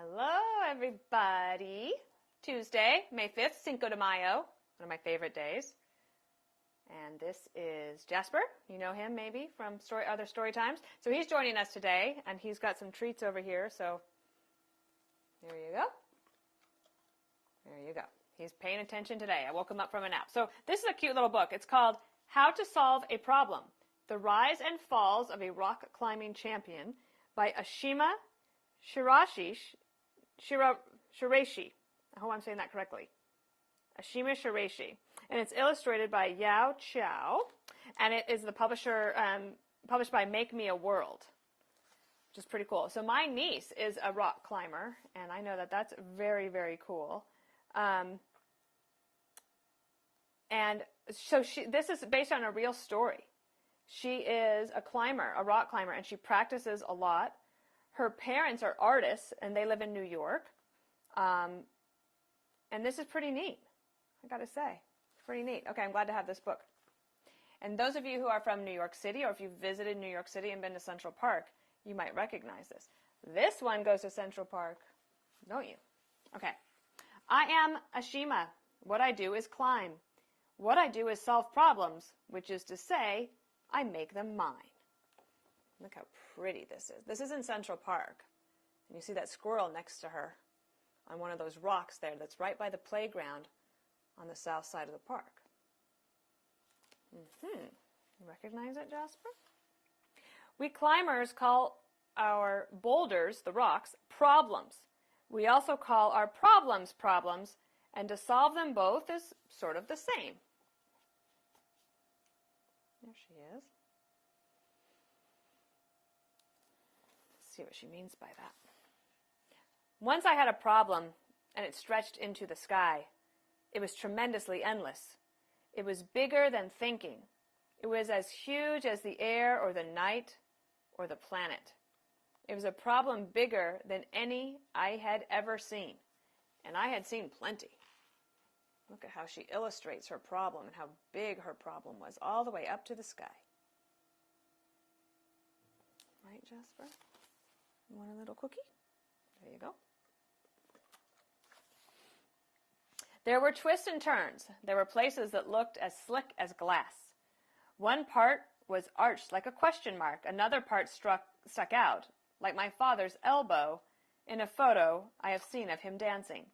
Hello, everybody. Tuesday, May 5th, Cinco de Mayo, one of my favorite days. And this is Jasper. You know him maybe from other story times. So he's joining us today, and he's got some treats over here. So there you go. There you go. He's paying attention today. I woke him up from a nap. So this is a cute little book. It's called How to Solve a Problem: The Rise and Falls of a Rock Climbing Champion by Ashima Shiraishi. I hope I'm saying that correctly. Ashima Shiraishi. And it's illustrated by Yao Chow. And it is the publisher, published by Make Me a World, which is pretty cool. So my niece is a rock climber, and I know that that's very, very cool. And so this is based on a real story. She is a climber, a rock climber, and she practices a lot. Her parents are artists, and they live in New York. And this is pretty neat, I got to say. It's pretty neat. Okay, I'm glad to have this book. And those of you who are from New York City, or if you've visited New York City and been to Central Park, you might recognize this. This one goes to Central Park, don't you? Okay. I am Ashima. What I do is climb. What I do is solve problems, which is to say, I make them mine. Look how pretty this is. This is in Central Park. And you see that squirrel next to her on one of those rocks there that's right by the playground on the south side of the park. You recognize it, Jasper? We climbers call our boulders, the rocks, problems. We also call our problems problems, and to solve them both is sort of the same. There she is. Let's see what she means by that. Once I had a problem, and it stretched into the sky. It was tremendously endless. It was bigger than thinking. It was as huge as the air or the night or the planet. It was a problem bigger than any I had ever seen. And I had seen plenty. Look at how she illustrates her problem and how big her problem was, all the way up to the sky. Right, Jasper? You want a little cookie? There you go. There were twists and turns. There were places that looked as slick as glass. One part was arched like a question mark. Another part stuck out, like my father's elbow in a photo I have seen of him dancing.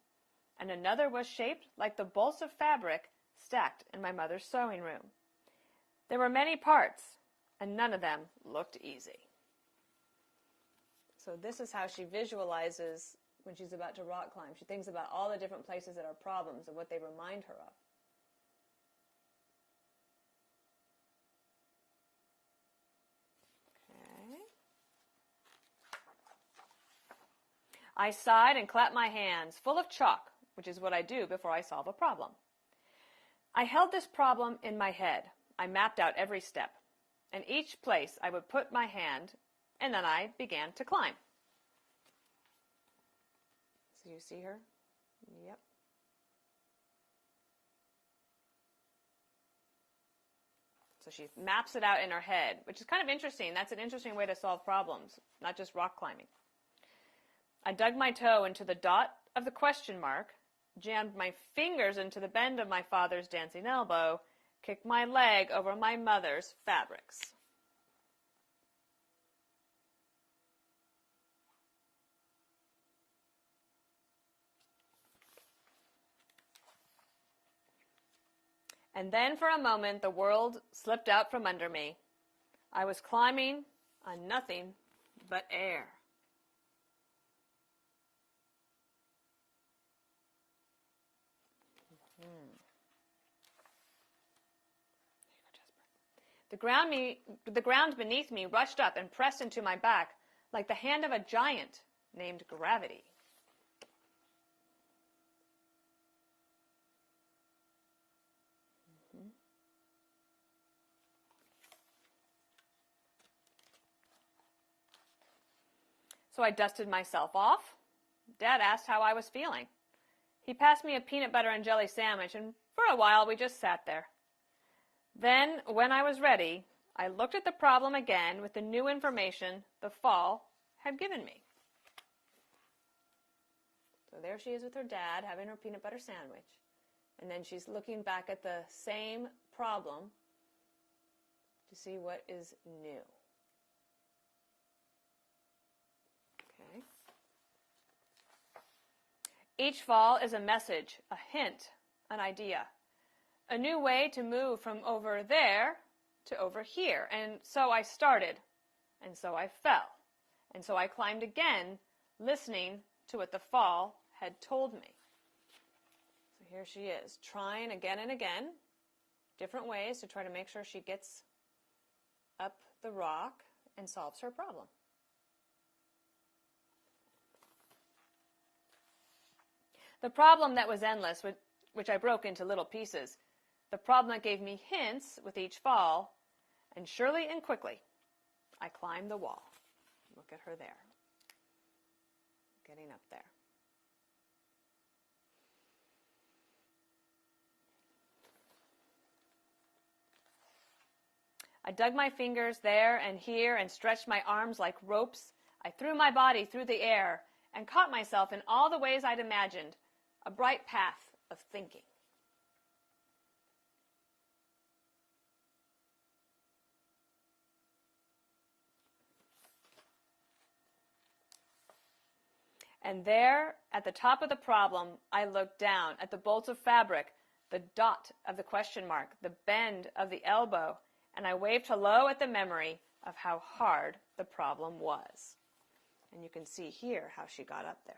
And another was shaped like the bolts of fabric stacked in my mother's sewing room. There were many parts, and none of them looked easy. So this is how she visualizes when she's about to rock climb. She thinks about all the different places that are problems and what they remind her of. Okay. I sighed and clapped my hands, full of chalk, which is what I do before I solve a problem. I held this problem in my head. I mapped out every step. And each place I would put my hand, and then I began to climb. So you see her? Yep. So she maps it out in her head, which is kind of interesting. That's an interesting way to solve problems, not just rock climbing. I dug my toe into the dot of the question mark, jammed my fingers into the bend of my father's dancing elbow, kicked my leg over my mother's fabrics. And then for a moment, the world slipped out from under me. I was climbing on nothing but air. There you go, Jasper. The ground beneath me rushed up and pressed into my back like the hand of a giant named gravity. So I dusted myself off. Dad asked how I was feeling. He passed me a peanut butter and jelly sandwich, and for a while we just sat there. Then, when I was ready, I looked at the problem again with the new information the fall had given me. So there she is with her dad having her peanut butter sandwich. And then she's looking back at the same problem to see what is new. Okay. Each fall is a message, a hint, an idea. A new way to move from over there to over here. And so I started, and so I fell. And so I climbed again, listening to what the fall had told me. So here she is, trying again and again, different ways to try to make sure she gets up the rock and solves her problem. The problem that was endless, which I broke into little pieces, the problem that gave me hints with each fall, and surely and quickly, I climbed the wall. Look at her there, getting up there. I dug my fingers there and here and stretched my arms like ropes. I threw my body through the air and caught myself in all the ways I'd imagined, a bright path of thinking. And there, at the top of the problem, I looked down at the bolts of fabric, the dot of the question mark, the bend of the elbow, and I waved hello at the memory of how hard the problem was. And you can see here how she got up there.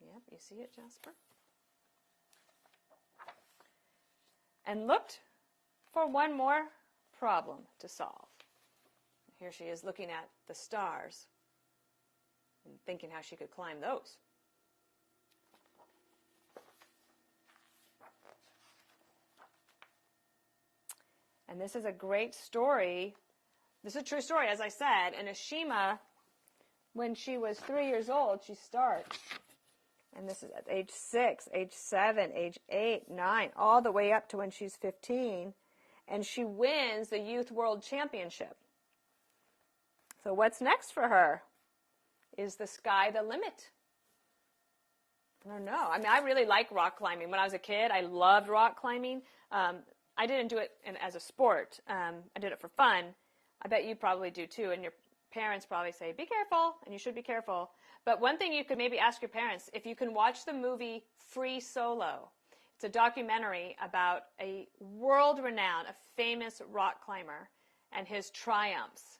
Yep, you see it, Jasper? And looked for one more problem to solve. Here she is looking at the stars and thinking how she could climb those. And this is a great story. This is a true story, as I said. And Ashima, when she was 3 years old, she starts. And this is at age 6, age 7, age 8, 9, all the way up to when she's 15. And she wins the Youth World Championship. So what's next for her? Is the sky the limit? I don't know. I mean, I really like rock climbing. When I was a kid, I loved rock climbing. I didn't do it as a sport. I did it for fun. I bet you probably do too. And your parents probably say, be careful, and you should be careful. But one thing you could maybe ask your parents, if you can watch the movie Free Solo. It's a documentary about a world-renowned, a famous rock climber and his triumphs.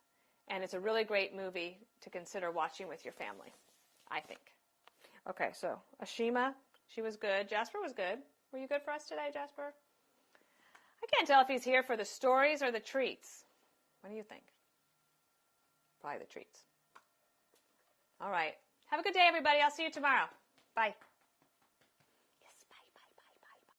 And it's a really great movie to consider watching with your family, I think. Okay, so Ashima, she was good. Jasper was good. Were you good for us today, Jasper? I can't tell if he's here for the stories or the treats. What do you think? Probably the treats. All right. Have a good day, everybody. I'll see you tomorrow. Bye.